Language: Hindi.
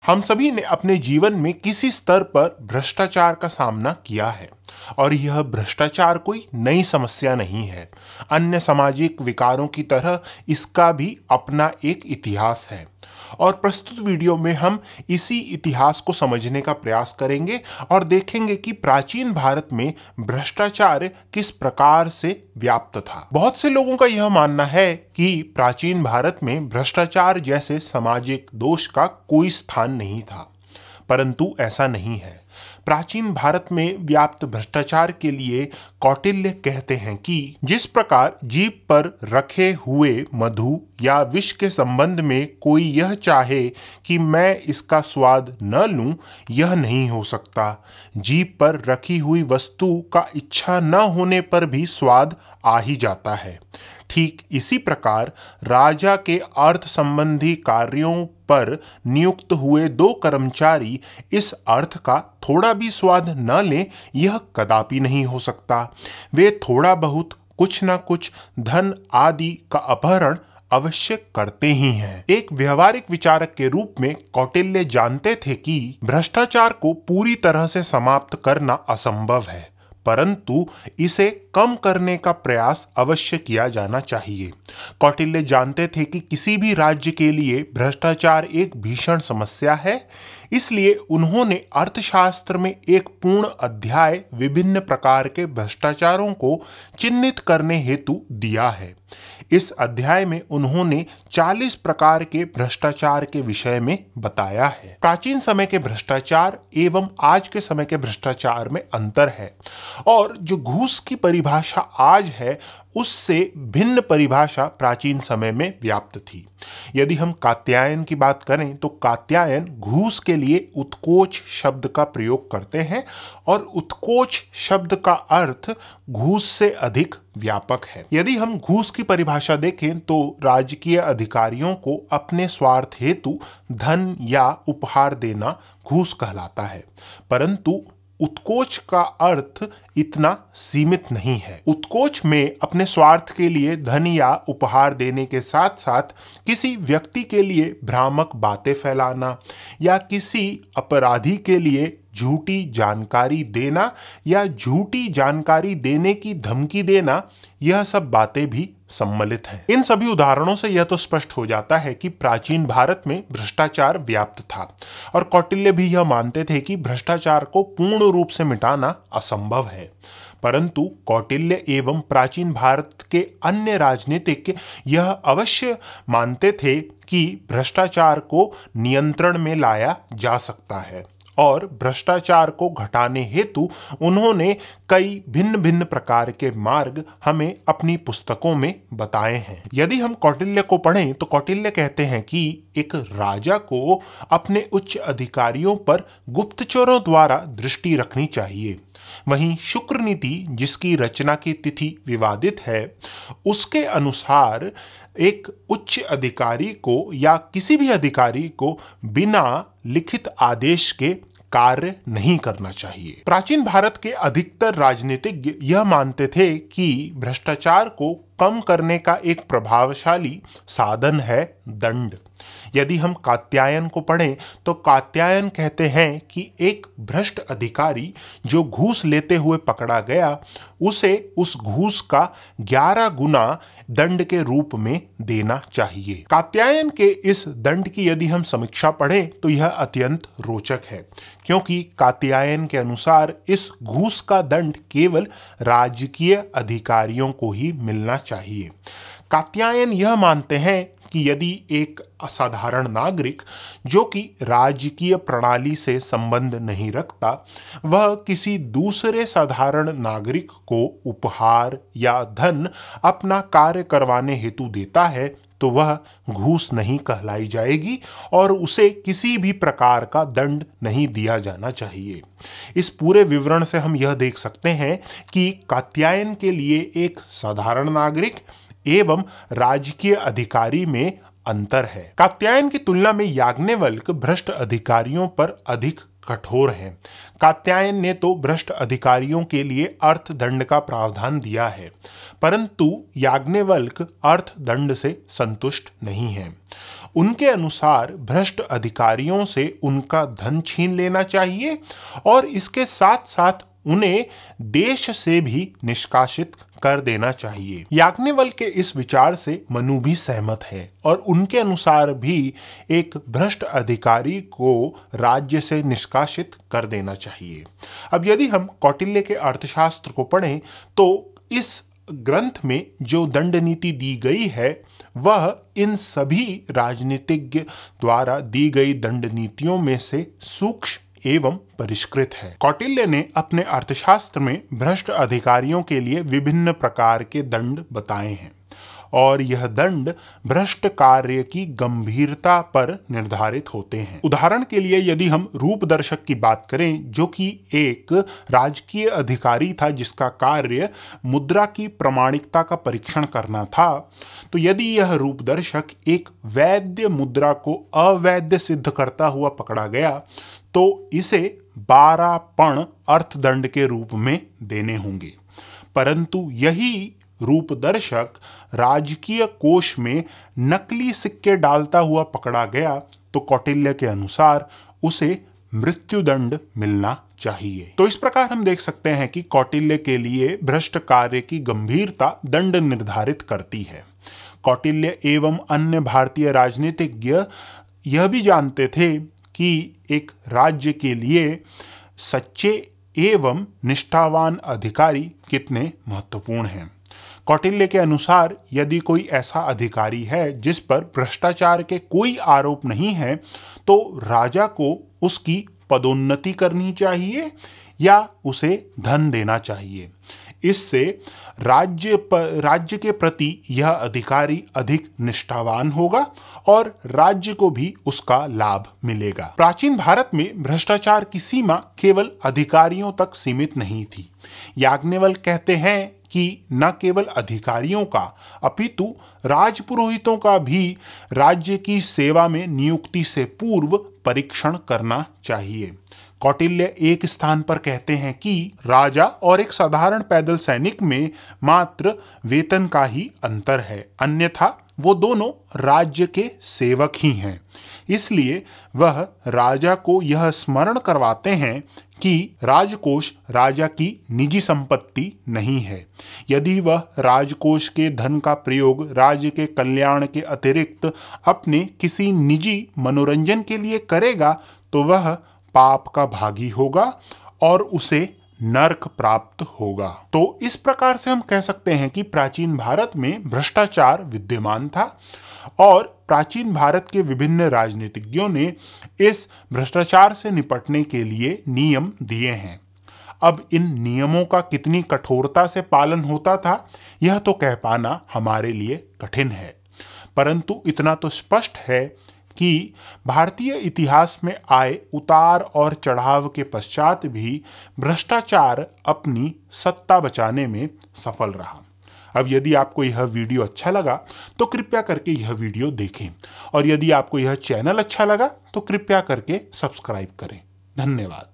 हम सभी ने अपने जीवन में किसी स्तर पर भ्रष्टाचार का सामना किया है और यह भ्रष्टाचार कोई नई समस्या नहीं है। अन्य सामाजिक विकारों की तरह इसका भी अपना एक इतिहास है और प्रस्तुत वीडियो में हम इसी इतिहास को समझने का प्रयास करेंगे और देखेंगे कि प्राचीन भारत में भ्रष्टाचार किस प्रकार से व्याप्त था। बहुत से लोगों का यह मानना है कि प्राचीन भारत में भ्रष्टाचार जैसे सामाजिक दोष का कोई स्थान नहीं था, परंतु ऐसा नहीं है। प्राचीन भारत में व्याप्त भ्रष्टाचार के लिए कौटिल्य कहते हैं कि जिस प्रकार जीभ पर रखे हुए मधु या विष के संबंध में कोई यह चाहे कि मैं इसका स्वाद न लूं, यह नहीं हो सकता। जीभ पर रखी हुई वस्तु का इच्छा न होने पर भी स्वाद आ ही जाता है। ठीक इसी प्रकार राजा के अर्थ संबंधी कार्यों पर नियुक्त हुए दो कर्मचारी इस अर्थ का थोड़ा भी स्वाद न लें, यह कदापि नहीं हो सकता। वे थोड़ा बहुत कुछ न कुछ धन आदि का अपहरण अवश्य करते ही हैं। एक व्यवहारिक विचारक के रूप में कौटिल्य जानते थे कि भ्रष्टाचार को पूरी तरह से समाप्त करना असंभव है, परंतु इसे कम करने का प्रयास अवश्य किया जाना चाहिए। कौटिल्य जानते थे कि किसी भी राज्य के लिए भ्रष्टाचार एक भीषण समस्या है, इसलिए उन्होंने अर्थशास्त्र में एक पूर्ण अध्याय विभिन्न प्रकार के भ्रष्टाचारों को चिन्हित करने हेतु दिया है। इस अध्याय में उन्होंने 40 प्रकार के भ्रष्टाचार के विषय में बताया है। प्राचीन समय के भ्रष्टाचार एवं आज के समय के भ्रष्टाचार में अंतर है और जो घूस की परिभाषा आज है उससे भिन्न परिभाषा प्राचीन समय में व्याप्त थी। यदि हम कात्यायन की बात करें तो कात्यायन घूस के लिए उत्कोच शब्द का प्रयोग करते हैं और उत्कोच शब्द का अर्थ घूस से अधिक व्यापक है। यदि हम घूस की परिभाषा देखें तो राजकीय अधिकारियों को अपने स्वार्थ हेतु धन या उपहार देना घूस कहलाता है, परंतु उत्कोच का अर्थ इतना सीमित नहीं है। उत्कोच में अपने स्वार्थ के लिए धन या उपहार देने के साथ साथ किसी व्यक्ति के लिए भ्रामक बातें फैलाना या किसी अपराधी के लिए झूठी जानकारी देना या झूठी जानकारी देने की धमकी देना, यह सब बातें भी सम्मिलित हैं। इन सभी उदाहरणों से यह तो स्पष्ट हो जाता है कि प्राचीन भारत में भ्रष्टाचार व्याप्त था और कौटिल्य भी यह मानते थे कि भ्रष्टाचार को पूर्ण रूप से मिटाना असंभव है। परंतु कौटिल्य एवं प्राचीन भारत के अन्य राजनीतिज्ञ यह अवश्य मानते थे कि भ्रष्टाचार को नियंत्रण में लाया जा सकता है और भ्रष्टाचार को घटाने हेतु उन्होंने कई भिन्न भिन्न प्रकार के मार्ग हमें अपनी पुस्तकों में बताए हैं। यदि हम कौटिल्य को पढ़ें तो कौटिल्य कहते हैं कि एक राजा को अपने उच्च अधिकारियों पर गुप्तचरों द्वारा दृष्टि रखनी चाहिए। वहीं शुक्र नीति, जिसकी रचना की तिथि विवादित है, उसके अनुसार एक उच्च अधिकारी को या किसी भी अधिकारी को बिना लिखित आदेश के कार्य नहीं करना चाहिए। प्राचीन भारत के अधिकतर राजनीतिज्ञ यह मानते थे कि भ्रष्टाचार को कम करने का एक प्रभावशाली साधन है दंड। यदि हम कात्यायन को पढ़ें तो कात्यायन कहते हैं कि एक भ्रष्ट अधिकारी जो घूस लेते हुए पकड़ा गया, उसे उस घूस का 11 गुना दंड के रूप में देना चाहिए। कात्यायन के इस दंड की यदि हम समीक्षा पढ़ें तो यह अत्यंत रोचक है, क्योंकि कात्यायन के अनुसार इस घूस का दंड केवल राजकीय अधिकारियों को ही मिलना चाहिए। कात्यायन यह मानते हैं कि यदि एक असाधारण नागरिक जो कि राजकीय प्रणाली से संबंध नहीं रखता, वह किसी दूसरे साधारण नागरिक को उपहार या धन अपना कार्य करवाने हेतु देता है, तो वह घूस नहीं कहलाई जाएगी और उसे किसी भी प्रकार का दंड नहीं दिया जाना चाहिए। इस पूरे विवरण से हम यह देख सकते हैं कि कात्यायन के लिए एक साधारण नागरिक एवं राजकीय अधिकारी में अंतर है। कात्यायन की तुलना में याज्ञवल्क्य भ्रष्ट अधिकारियों पर अधिक कठोर हैं। कात्यायन ने तो भ्रष्ट अधिकारियों के लिए अर्थदंड का प्रावधान दिया है, परंतु याज्ञवल्क्य अर्थदंड से संतुष्ट नहीं है। उनके अनुसार भ्रष्ट अधिकारियों से उनका धन छीन लेना चाहिए और इसके साथ साथ उन्हें देश से भी निष्कासित कर देना चाहिए। याज्ञवल्क्य के इस विचार से मनु भी सहमत है और उनके अनुसार भी एक भ्रष्ट अधिकारी को राज्य से निष्कासित कर देना चाहिए। अब यदि हम कौटिल्य के अर्थशास्त्र को पढ़ें तो इस ग्रंथ में जो दंड नीति दी गई है वह इन सभी राजनीतिज्ञ द्वारा दी गई दंड नीतियों में से सूक्ष्म एवं परिष्कृत है। कौटिल्य ने अपने अर्थशास्त्र में भ्रष्ट अधिकारियों के लिए विभिन्न प्रकार के दंड बताए हैं और यह दंड भ्रष्ट कार्य की गंभीरता पर निर्धारित होते हैं। उदाहरण के लिए यदि हम रूपदर्शक की बात करें, जो कि एक राजकीय अधिकारी था जिसका कार्य मुद्रा की प्रामाणिकता का परीक्षण करना था, तो यदि यह रूपदर्शक एक वैध मुद्रा को अवैध सिद्ध करता हुआ पकड़ा गया तो इसे 12 पण अर्थदंड के रूप में देने होंगे। परंतु यही रूपदर्शक राजकीय कोष में नकली सिक्के डालता हुआ पकड़ा गया तो कौटिल्य के अनुसार उसे मृत्युदंड मिलना चाहिए। तो इस प्रकार हम देख सकते हैं कि कौटिल्य के लिए भ्रष्ट कार्य की गंभीरता दंड निर्धारित करती है। कौटिल्य एवं अन्य भारतीय राजनीतिज्ञ यह भी जानते थे कि एक राज्य के लिए सच्चे एवं निष्ठावान अधिकारी कितने महत्वपूर्ण हैं। कौटिल्य के अनुसार यदि कोई ऐसा अधिकारी है जिस पर भ्रष्टाचार के कोई आरोप नहीं है तो राजा को उसकी पदोन्नति करनी चाहिए या उसे धन देना चाहिए। इससे राज्य के प्रति यह अधिकारी अधिक निष्ठावान होगा और राज्य को भी उसका लाभ मिलेगा। प्राचीन भारत में भ्रष्टाचार की सीमा केवल अधिकारियों तक सीमित नहीं थी। याज्ञवल्क्य कहते हैं कि न केवल अधिकारियों का अपितु राजपुरोहितों का भी राज्य की सेवा में नियुक्ति से पूर्व परीक्षण करना चाहिए। कौटिल्य एक स्थान पर कहते हैं कि राजा और एक साधारण पैदल सैनिक में मात्र वेतन का ही अंतर है, अन्यथा वो दोनों राज्य के सेवक ही हैं। इसलिए वह राजा को यह स्मरण करवाते हैं कि राजकोष राजा की निजी संपत्ति नहीं है। यदि वह राजकोष के धन का प्रयोग राज्य के कल्याण के अतिरिक्त अपने किसी निजी मनोरंजन के लिए करेगा तो वह पाप का भागी होगा और उसे नरक प्राप्त होगा। तो इस प्रकार से हम कह सकते हैं कि प्राचीन भारत में भ्रष्टाचार विद्यमान था और प्राचीन भारत के विभिन्न राजनीतिज्ञों ने इस भ्रष्टाचार से निपटने के लिए नियम दिए हैं। अब इन नियमों का कितनी कठोरता से पालन होता था यह तो कह पाना हमारे लिए कठिन है, परंतु इतना तो स्पष्ट है कि भारतीय इतिहास में आए उतार और चढ़ाव के पश्चात भी भ्रष्टाचार अपनी सत्ता बचाने में सफल रहा। अब यदि आपको यह वीडियो अच्छा लगा तो कृपया करके यह वीडियो देखें और यदि आपको यह चैनल अच्छा लगा तो कृपया करके सब्सक्राइब करें। धन्यवाद।